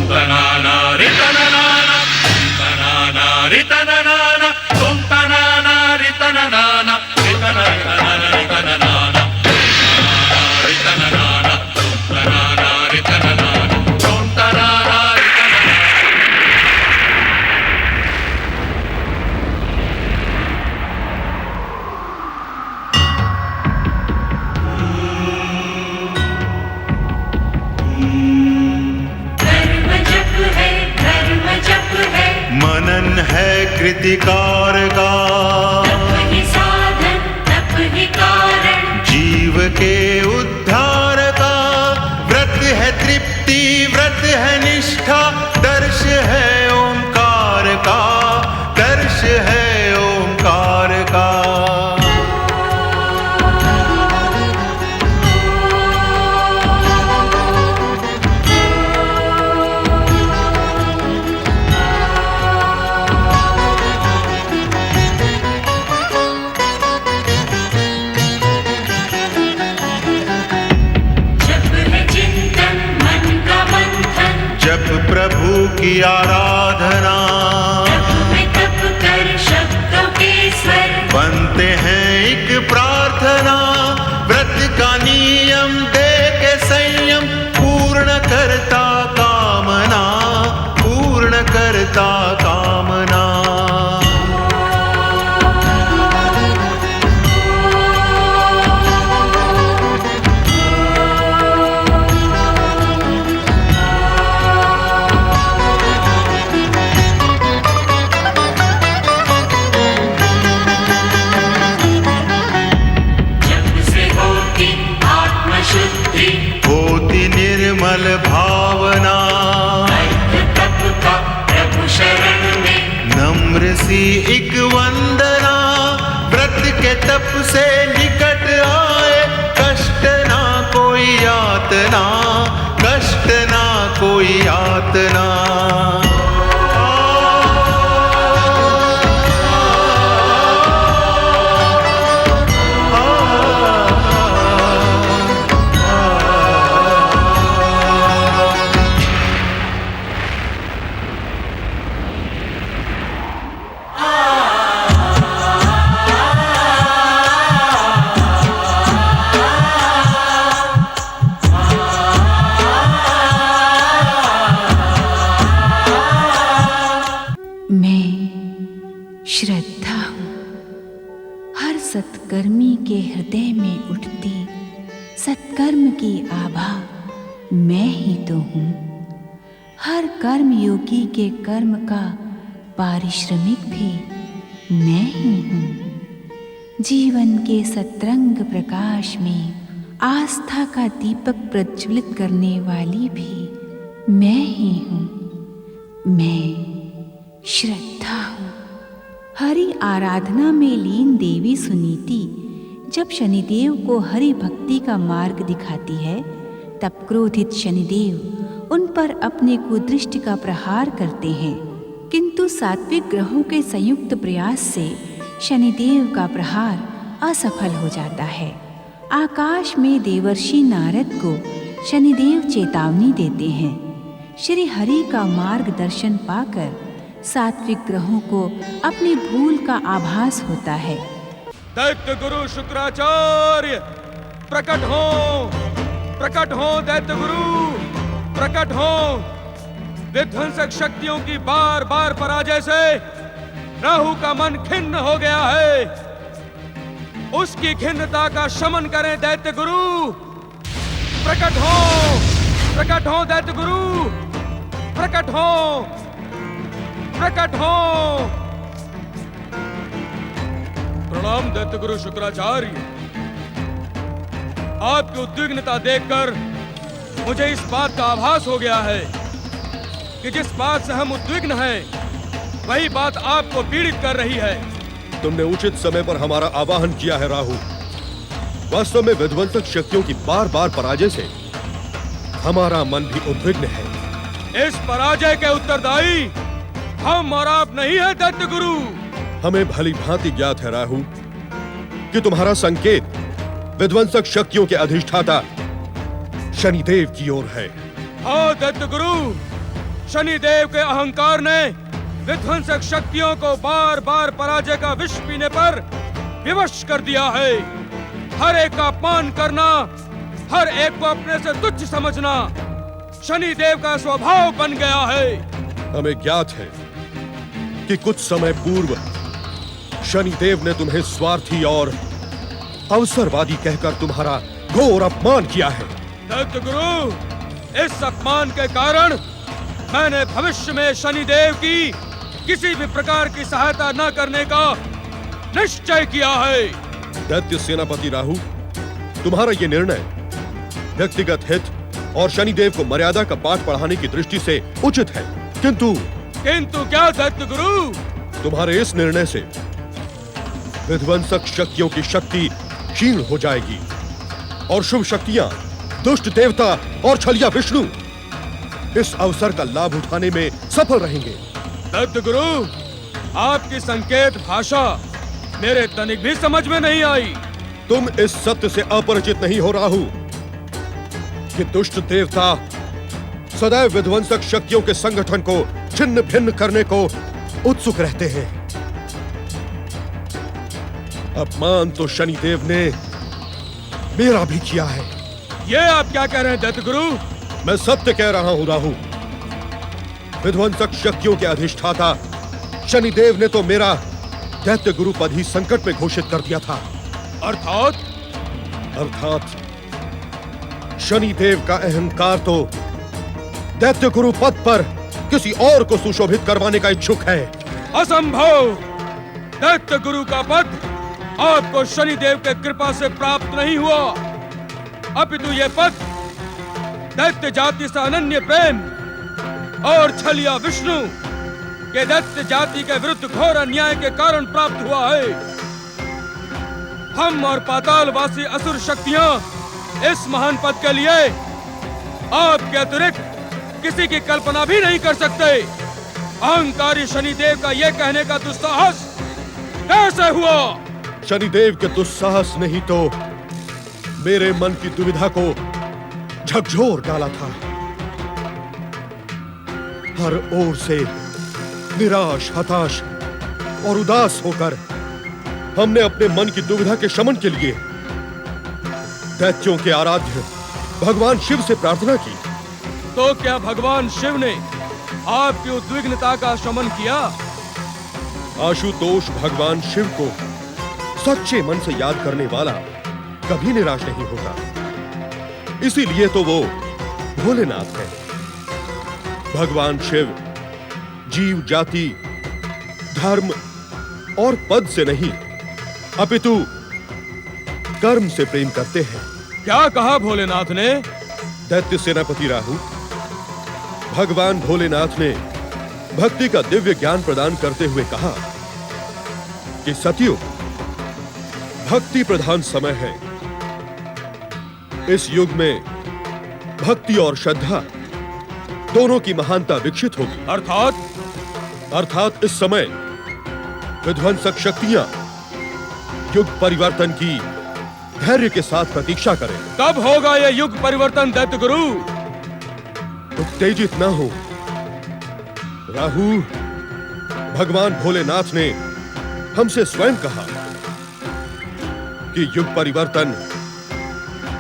tanana ritanana tanana ritanana tum tanana ritanana ritanana ritanana ritanana tum tanana ritanana tum tanana ritanana. मनन है कृतिकार का, तप ही साधन तप ही कारण, जीव के उद्धार का। व्रत है तृप्ति व्रत है निष्ठा, दर्श है ओंकार का, दर्श है ओंकार का। जप प्रभु की आराधना, तप कर शब्दों के स्वर, बनते हैं एक प्रार्थना। व्रत का नियम दे के संयम, पूर्ण करता कामना, पूर्ण करता कामना। होती निर्मल भावना, तप का प्रभु शरण में, नम्र सी एक वंदना। व्रत के तप से निकट आए, कष्ट ना कोई यातना, कष्ट ना कोई यातना। श्रद्धा हूँ, हर सत्कर्मी के हृदय में उठती सत्कर्म की आभा मैं ही तो हूँ। हर कर्म योगी के कर्म का पारिश्रमिक भी मैं ही हूँ। जीवन के सतरंग प्रकाश में आस्था का दीपक प्रज्वलित करने वाली भी मैं ही हूँ। मैं श्रद्धा हूँ। हरि आराधना में लीन देवी सुनीति जब शनिदेव को हरि भक्ति का मार्ग दिखाती है, तब क्रोधित शनिदेव उन पर अपने कुदृष्टि का प्रहार करते हैं। किंतु सात्विक ग्रहों के संयुक्त प्रयास से शनिदेव का प्रहार असफल हो जाता है। आकाश में देवर्षि नारद को शनिदेव चेतावनी देते हैं। श्री हरि का मार्गदर्शन पाकर सात्विक ग्रहों को अपनी भूल का आभास होता है। दैत्य गुरु शुक्राचार्य प्रकट हो दैत्य गुरु प्रकट हो। विध्वंसक शक्तियों की बार बार पराजय से राहु का मन खिन्न हो गया है। उसकी खिन्नता का शमन करें दैत्य गुरु। प्रकट हो दैत्य गुरु प्रकट हो। प्रणाम दैत्य गुरु शुक्राचार्य। आपकी उद्विग्नता देखकर मुझे इस बात का आभास हो गया है कि जिस बात से हम उद्विग्न हैं, वही बात आपको पीड़ित कर रही है। तुमने उचित समय पर हमारा आवाहन किया है राहु। वास्तव में विध्वंसक शक्तियों की बार बार पराजय से हमारा मन भी उद्विग्न है। इस पराजय के उत्तरदायी हम और आप नहीं है दैत्य गुरु। हमें भली भांति ज्ञात है राहु कि तुम्हारा संकेत विध्वंसक शक्तियों के अधिष्ठाता शनिदेव की ओर है। हाँ दैत्य गुरु, शनिदेव के अहंकार ने विध्वंसक शक्तियों को बार बार पराजय का विष पीने पर विवश कर दिया है। हर एक का अपमान करना, हर एक को अपने से तुच्छ समझना शनिदेव का स्वभाव बन गया है। हमें ज्ञात है कि कुछ समय पूर्व शनिदेव ने तुम्हें स्वार्थी और अवसरवादी कहकर तुम्हारा घोर अपमान किया है। दैत्य गुरु, इस अपमान के कारण मैंने भविष्य में शनिदेव की किसी भी प्रकार की सहायता न करने का निश्चय किया है। दैत्य सेनापति राहु, तुम्हारा ये निर्णय व्यक्तिगत हित और शनिदेव को मर्यादा का पाठ पढ़ाने की दृष्टि से उचित है, किंतु क्या दैत्य गुरु? तुम्हारे इस निर्णय से विध्वंसक शक्तियों की शक्ति क्षीण हो जाएगी और शुभ शक्तियां, दुष्ट देवता और छलिया विष्णु इस अवसर का लाभ उठाने में सफल रहेंगे। दैत्य गुरु, आपकी संकेत भाषा मेरे तनिक भी समझ में नहीं आई। तुम इस सत्य से अपरिचित नहीं हो राहु कि दुष्ट देवता सदैव विध्वंसक शक्तियों के संगठन को छिन्न भिन्न करने को उत्सुक रहते हैं। अपमान तो शनिदेव ने मेरा भी किया है। ये आप क्या कह रहे हैं दैत्य गुरु? मैं सत्य कह रहा हूं राहु। विध्वंसक शक्तियों के अधिष्ठाता शनिदेव ने तो मेरा दैत्य गुरु पद ही संकट में घोषित कर दिया था। अर्थात शनिदेव का अहंकार तो दैत्य गुरु पद पर किसी और को सुशोभित करवाने का इच्छुक है। असंभव! दैत्य गुरु का पद आपको शनिदेव के कृपा से प्राप्त नहीं हुआ, अपितु ये पद दैत्य जाति से अनन्य प्रेम और छलिया विष्णु के दैत्य जाति के विरुद्ध घोर अन्याय के कारण प्राप्त हुआ है। हम और पातालवासी असुर शक्तियां इस महान पद के लिए आपके अतिरिक्त किसी की कल्पना भी नहीं कर सकते। अहंकारी शनिदेव का यह कहने का दुस्साहस कैसे हुआ? शनिदेव के दुस्साहस ने ही तो मेरे मन की दुविधा को झकझोर डाला था। हर ओर से निराश, हताश और उदास होकर हमने अपने मन की दुविधा के शमन के लिए दैत्यों के आराध्य भगवान शिव से प्रार्थना की। तो क्या भगवान शिव ने आपकी उद्विग्नता का शमन किया? आशुतोष भगवान शिव को सच्चे मन से याद करने वाला कभी निराश नहीं होता, इसीलिए तो वो भोलेनाथ है। भगवान शिव जीव जाति, धर्म और पद से नहीं अपितु कर्म से प्रेम करते हैं। क्या कहा भोलेनाथ ने? दैत्य सेनापति राहु, भगवान भोलेनाथ ने भक्ति का दिव्य ज्ञान प्रदान करते हुए कहा कि सतयुग भक्ति प्रधान समय है। इस युग में भक्ति और श्रद्धा दोनों की महानता विकसित होगी। अर्थात इस समय विध्वंसक शक्तियां युग परिवर्तन की धैर्य के साथ प्रतीक्षा करें। कब होगा यह युग परिवर्तन दैत्य गुरु? उत्तेजित न हो राहु। भगवान भोलेनाथ ने हमसे स्वयं कहा कि युग परिवर्तन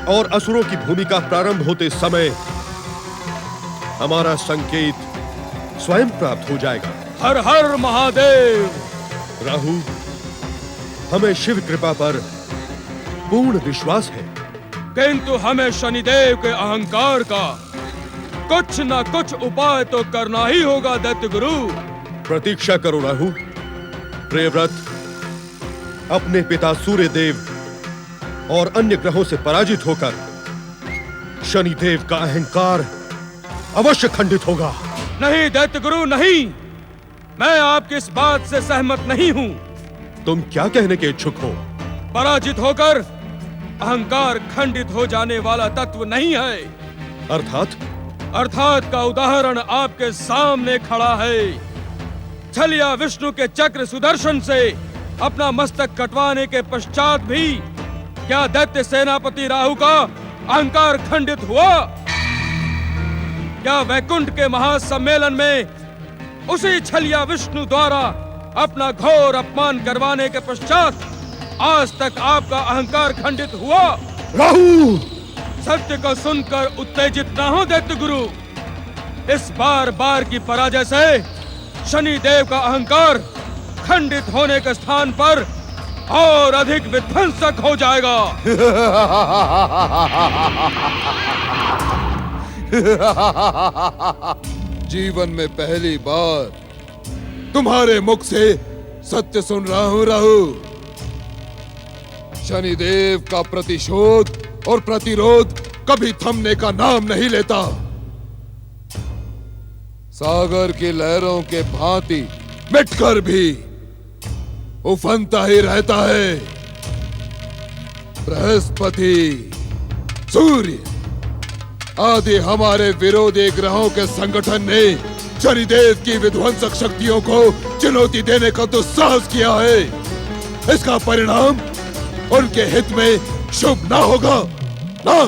और असुरों की भूमिका प्रारंभ होते समय हमारा संकेत स्वयं प्राप्त हो जाएगा। हर हर महादेव। राहु, हमें शिव कृपा पर पूर्ण विश्वास है, किंतु हमें शनिदेव के अहंकार का कुछ न कुछ उपाय तो करना ही होगा दैत्य गुरु। प्रतीक्षा करो राहु। प्रियव्रत अपने पिता सूर्यदेव और अन्य ग्रहों से पराजित होकर शनिदेव का अहंकार अवश्य खंडित होगा। नहीं दैत्य गुरु, नहीं, मैं आपकी इस बात से सहमत नहीं हूं। तुम क्या कहने के इच्छुक हो? पराजित होकर अहंकार खंडित हो जाने वाला तत्व नहीं है। अर्थात का उदाहरण आपके सामने खड़ा है। छलिया विष्णु के चक्र सुदर्शन से अपना मस्तक कटवाने के पश्चात भी क्या दैत्य सेनापति राहु का अहंकार खंडित हुआ? क्या वैकुंठ के महासम्मेलन में उसी छलिया विष्णु द्वारा अपना घोर अपमान करवाने के पश्चात आज तक आपका अहंकार खंडित हुआ? राहु! सत्य को सुनकर उत्तेजित न हो दैत्य गुरु। इस बार बार की पराजय से शनि देव का अहंकार खंडित होने के स्थान पर और अधिक विध्वंसक हो जाएगा। जीवन में पहली बार तुम्हारे मुख से सत्य सुन रहा हूं राहु। शनिदेव का प्रतिशोध और प्रतिरोध कभी थमने का नाम नहीं लेता। सागर की लहरों के भांति मिटकर भी उफनता ही रहता है। बृहस्पति, सूर्य आदि हमारे विरोधी ग्रहों के संगठन ने शनिदेव की विध्वंसक शक्तियों को चुनौती देने का दुस्साहस किया है। इसका परिणाम उनके हित में शुभ ना होगा ना।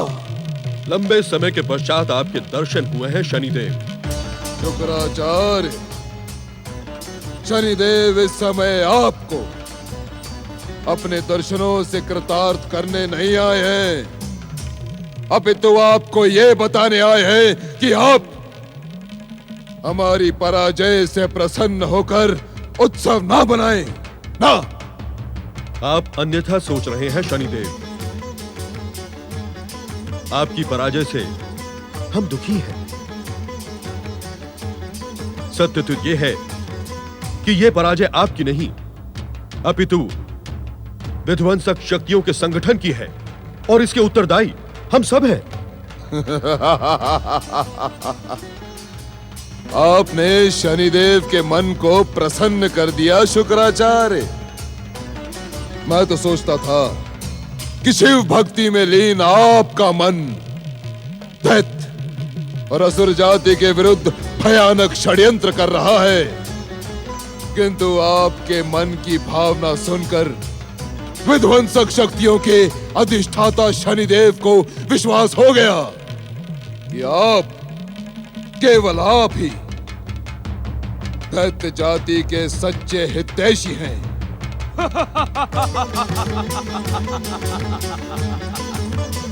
लंबे समय के पश्चात आपके दर्शन हुए हैं शनिदेव। शुक्राचार्य, शनिदेव इस समय आपको अपने दर्शनों से कृतार्थ करने नहीं आए हैं, अपितु आपको ये बताने आए हैं कि आप हमारी पराजय से प्रसन्न होकर उत्सव ना बनाएं, ना। आप अन्यथा सोच रहे हैं शनिदेव। आपकी पराजय से हम दुखी हैं। सत्य तो यह है कि यह पराजय आपकी नहीं, अपितु विध्वंसक शक्तियों के संगठन की है और इसके उत्तरदायी हम सब हैं। आपने शनिदेव के मन को प्रसन्न कर दिया शुक्राचार्य। मैं तो सोचता था कि शिव भक्ति में लीन आपका मन दैत्य और असुर जाति के विरुद्ध भयानक षड्यंत्र कर रहा है, किंतु आपके मन की भावना सुनकर विध्वंसक शक्तियों के अधिष्ठाता शनिदेव को विश्वास हो गया कि आप, केवल आप ही दैत्य जाति के सच्चे हितैषी हैं।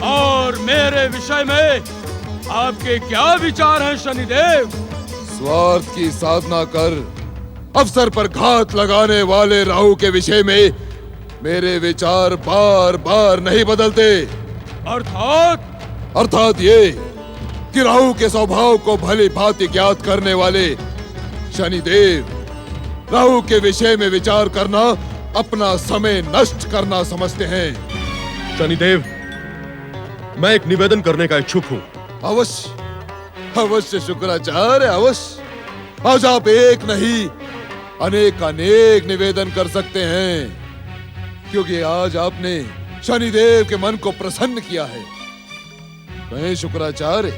और मेरे विषय में आपके क्या विचार हैं शनिदेव? स्वार्थ की साधना कर अवसर पर घात लगाने वाले राहु के विषय में मेरे विचार बार बार नहीं बदलते। अर्थात ये कि राहु के स्वभाव को भली भांति ज्ञात करने वाले शनिदेव राहु के विषय में विचार करना अपना समय नष्ट करना समझते हैं। शनिदेव, मैं एक निवेदन करने का इच्छुक हूं। अवश्य अवश्य शुक्राचार्य, अवश्य। आज आप एक नहीं अनेक निवेदन कर सकते हैं, क्योंकि आज आपने शनिदेव के मन को प्रसन्न किया है। कहें शुक्राचार्य,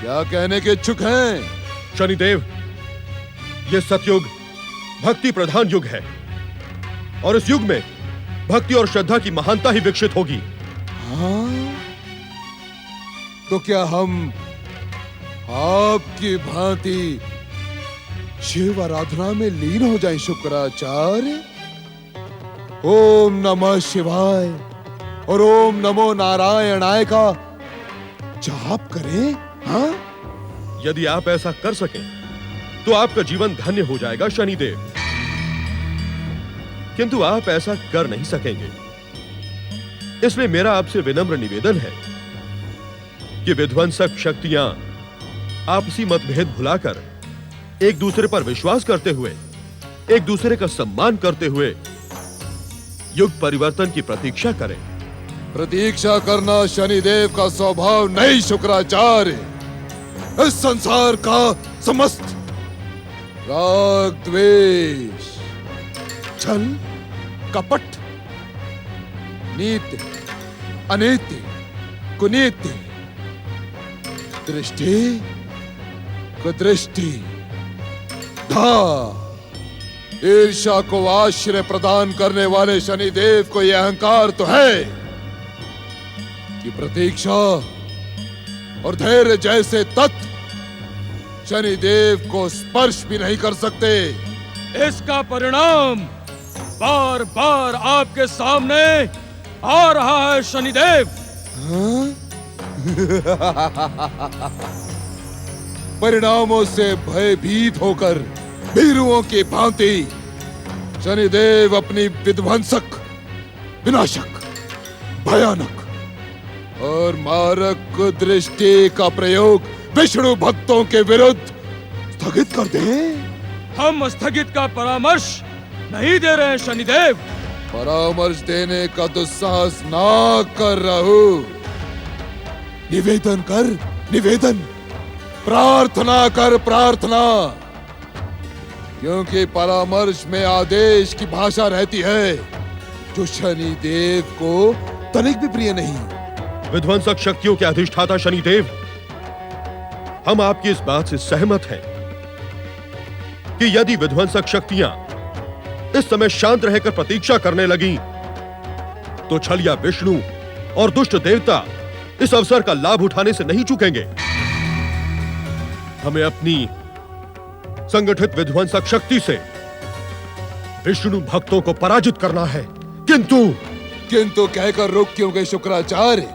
क्या कहने के इच्छुक हैं? शनिदेव, यह सतयुग भक्ति प्रधान युग है और इस युग में भक्ति और श्रद्धा की महानता ही विकसित होगी। हाँ? तो क्या हम आपकी भांति शिव आराधना में लीन हो जाएं शुक्राचार्य? ओम नमः शिवाय और ओम नमो नारायणाय का जाप करें। हाँ? यदि आप ऐसा कर सकें तो आपका जीवन धन्य हो जाएगा शनिदेव, किंतु आप ऐसा कर नहीं सकेंगे। इसलिए मेरा आपसे विनम्र निवेदन है कि विध्वंसक शक्तियां आपसी मतभेद भुलाकर एक दूसरे पर विश्वास करते हुए, एक दूसरे का सम्मान करते हुए युग परिवर्तन की प्रतीक्षा करें। प्रतीक्षा करना शनिदेव का स्वभाव नहीं शुक्राचार्य। इस संसार का समस्त राग, द्वेष, छल, कपट, नीति, अनीति, कुनीति, दृष्टि, कुदृष्टि, धा, ईर्ष्या को आश्रय प्रदान करने वाले शनिदेव को यह अहंकार तो है कि प्रतीक्षा और धैर्य जैसे तत्व शनिदेव को स्पर्श भी नहीं कर सकते। इसका परिणाम बार बार आपके सामने आ रहा है शनिदेव। परिणामों से भयभीत होकर भीरुओं की भांति शनिदेव अपनी विध्वंसक, विनाशक, भयानक और मारक दृष्टि का प्रयोग विष्णु भक्तों के विरुद्ध स्थगित कर दें। हम स्थगित का परामर्श नहीं दे रहे हैं शनिदेव। परामर्श देने का दुस्साहस ना कर रहू। निवेदन कर, निवेदन, प्रार्थना कर, प्रार्थना, क्योंकि परामर्श में आदेश की भाषा रहती है जो शनिदेव को तनिक भी प्रिय नहीं। विध्वंसक शक्तियों के अधिष्ठाता शनिदेव, हम आपकी इस बात से सहमत हैं कि यदि विध्वंसक शक्तियां इस समय शांत रहकर प्रतीक्षा करने लगी तो छलिया विष्णु और दुष्ट देवता इस अवसर का लाभ उठाने से नहीं चूकेंगे। हमें अपनी संगठित विध्वंसक शक्ति से विष्णु भक्तों को पराजित करना है। किंतु कहकर रुक क्यों गए शुक्राचार्य?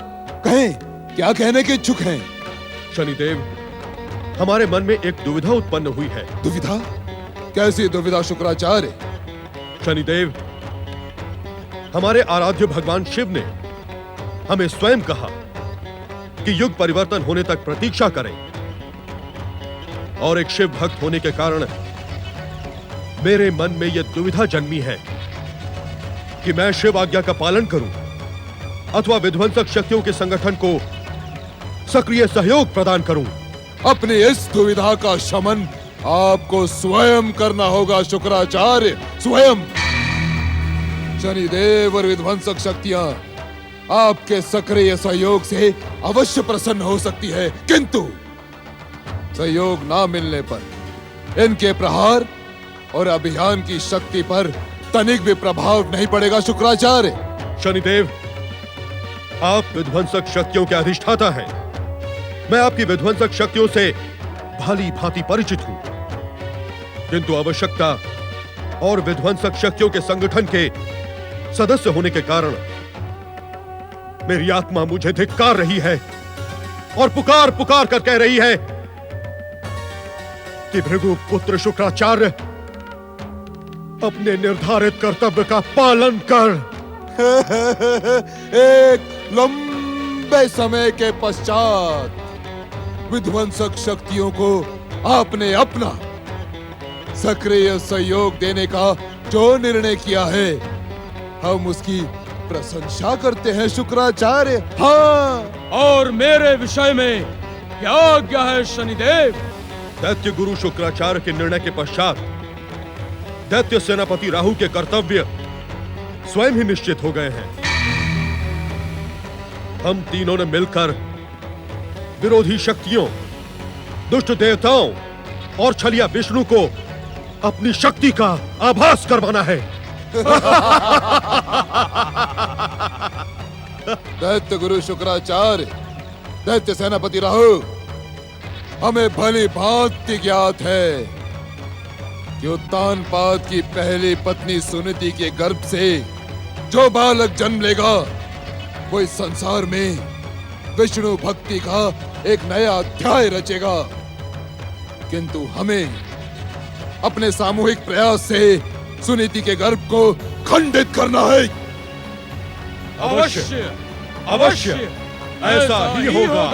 कहें, क्या कहने के इच्छुक हैं? शनिदेव, हमारे मन में एक दुविधा उत्पन्न हुई है। दुविधा? कैसी दुविधा शुक्राचार्य? शनिदेव, हमारे आराध्य भगवान शिव ने हमें स्वयं कहा कि युग परिवर्तन होने तक प्रतीक्षा करें, और एक शिव भक्त होने के कारण मेरे मन में यह दुविधा जन्मी है कि मैं शिव आज्ञा का पालन करूं अथवा विध्वंसक शक्तियों के संगठन को सक्रिय सहयोग प्रदान करूं। अपनी इस दुविधा का शमन आपको स्वयं करना होगा शुक्राचार्य, स्वयं। शनिदेव और विध्वंसक शक्तियां आपके सक्रिय सहयोग से अवश्य प्रसन्न हो सकती है, किंतु सहयोग ना मिलने पर इनके प्रहार और अभियान की शक्ति पर तनिक भी प्रभाव नहीं पड़ेगा शुक्राचार्य। शनिदेव, आप विध्वंसक शक्तियों के अधिष्ठाता हैं। मैं आपकी विध्वंसक शक्तियों से भली भांति परिचित हूं, किंतु आवश्यकता और विध्वंसक शक्तियों के संगठन के सदस्य होने के कारण मेरी आत्मा मुझे धिक्कार रही है और पुकार पुकार कर कह रही है कि भृगु पुत्र शुक्राचार्य, अपने निर्धारित कर्तव्य का पालन कर। एक लंबे समय के पश्चात विध्वंसक शक्तियों को आपने अपना सक्रिय सहयोग देने का जो निर्णय किया है, हम उसकी प्रशंसा करते हैं शुक्राचार्य। हाँ, और मेरे विषय में क्या आज्ञा है शनिदेव? दैत्य गुरु शुक्राचार्य के निर्णय के पश्चात दैत्य सेनापति राहु के कर्तव्य स्वयं ही निश्चित हो गए हैं। हम तीनों ने मिलकर विरोधी शक्तियों, दुष्ट देवताओं और छलिया विष्णु को अपनी शक्ति का आभास करवाना है। दैत्य गुरु शुक्राचार्य, दैत्य सेनापति राहु, हमें भली भांति ज्ञात है कि उत्तानपाद की पहली पत्नी सुनीति के गर्भ से जो बालक जन्म लेगा वो इस संसार में विष्णु भक्ति का एक नया अध्याय रचेगा। किंतु हमें अपने सामूहिक प्रयास से सुनीति के गर्भ को खंडित करना है। अवश्य, अवश्य ऐसा ही होगा।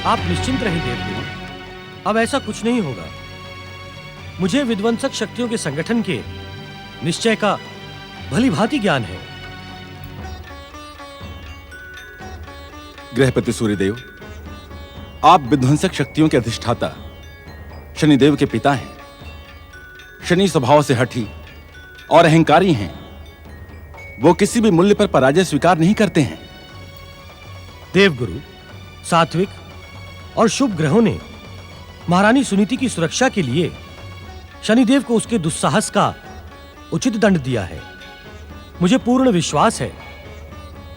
आप निश्चिंत रहें देवगुरु, अब ऐसा कुछ नहीं होगा। मुझे विध्वंसक शक्तियों के संगठन के निश्चय का भली भांति ज्ञान है। गृहपति सूर्यदेव, आप विध्वंसक शक्तियों के अधिष्ठाता शनिदेव के पिता हैं। शनि स्वभाव से हठी और अहंकारी हैं। वो किसी भी मूल्य पर पराजय स्वीकार नहीं करते हैं। देवगुरु, सात्विक और शुभ ग्रहों ने महारानी सुनीति की सुरक्षा के लिए शनिदेव को उसके दुस्साहस का उचित दंड दिया है। मुझे पूर्ण विश्वास है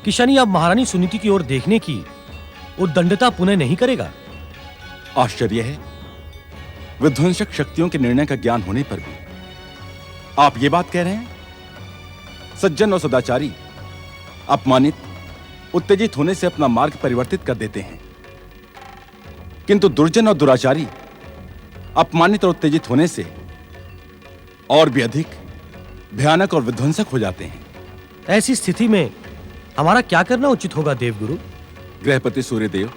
कि शनि अब महारानी सुनीति की ओर देखने की उद्दंडता पुनः नहीं करेगा। आश्चर्य है, विध्वंसक शक्तियों के निर्णय का ज्ञान होने पर भी आप ये बात कह रहे हैं? सज्जन और सदाचारी अपमानित, उत्तेजित होने से अपना मार्ग परिवर्तित कर देते हैं, किंतु दुर्जन और दुराचारी अपमानित और उत्तेजित होने से और भी अधिक भयानक और विध्वंसक हो जाते हैं। ऐसी स्थिति में हमारा क्या करना उचित होगा देवगुरु? गृहपति सूर्यदेव,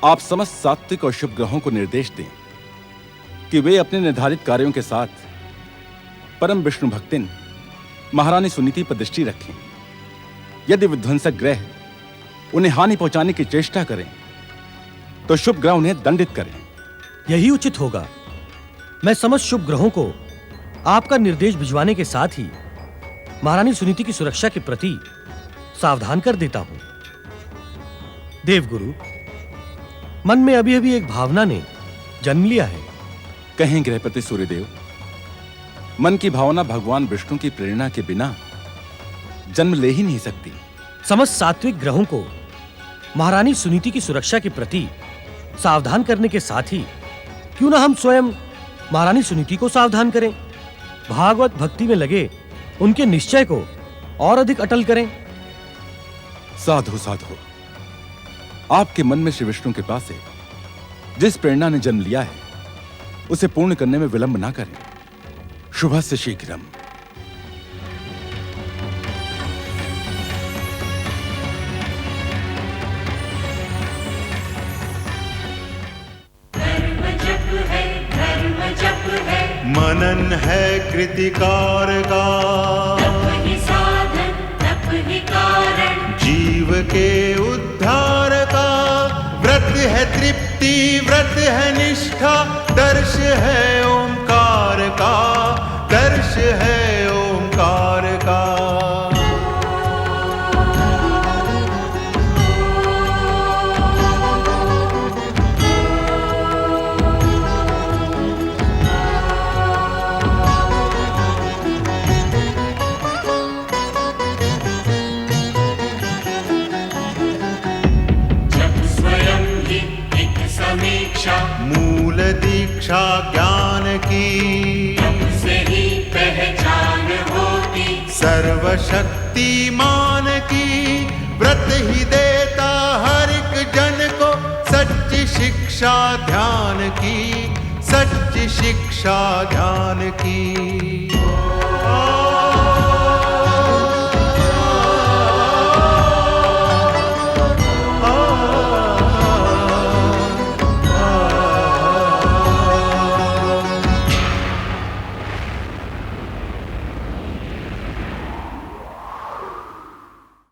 आप समस्त सात्विक और शुभ ग्रहों को निर्देश दें कि वे अपने निर्धारित कार्यों के साथ परम विष्णु भक्तिन महारानी सुनीति पर दृष्टि रखें। यदि विध्वंसक ग्रह उन्हें हानि पहुंचाने की चेष्टा करें तो शुभ ग्रह उन्हें दंडित करें। यही उचित होगा। मैं समस्त शुभ ग्रहों को आपका निर्देश भिजवाने के साथ ही महारानी सुनीति की सुरक्षा के प्रति सावधान कर देता हूं। देवगुरु, मन में अभी अभी एक भावना ने जन्म लिया है। कहें गृहपति सूर्यदेव, मन की भावना भगवान विष्णु की प्रेरणा के बिना जन्म ले ही नहीं सकती। समस्त सात्विक ग्रहों को महारानी सुनीति की सुरक्षा के प्रति सावधान करने के साथ ही क्यों ना हम स्वयं महारानी सुनीति को सावधान करें, भागवत भक्ति में लगे उनके निश्चय को और अधिक अटल करें। साधु साधु, आपके मन में श्री विष्णु के पास से जिस प्रेरणा ने जन्म लिया है उसे पूर्ण करने में विलंब ना करें। शुभस्य शीघ्रम। धर्म जप है, धर्म जप है, मनन है कृतिकार का, तप ही साधन, तप ही कारण, जीव के उद्धार का। व्रत है तृप्ति, व्रत है निष्ठा, दर्श है ओंकार का, दर्श है ओंकार का। जब स्वयं ही एक समीक्षा, मूल दीक्षा ज्ञान की, तब से ही पहचान होती, सर्वशक्तिमान की। व्रत ही देता हर एक जन को सच्ची शिक्षा ध्यान की, सच्ची शिक्षा ध्यान की।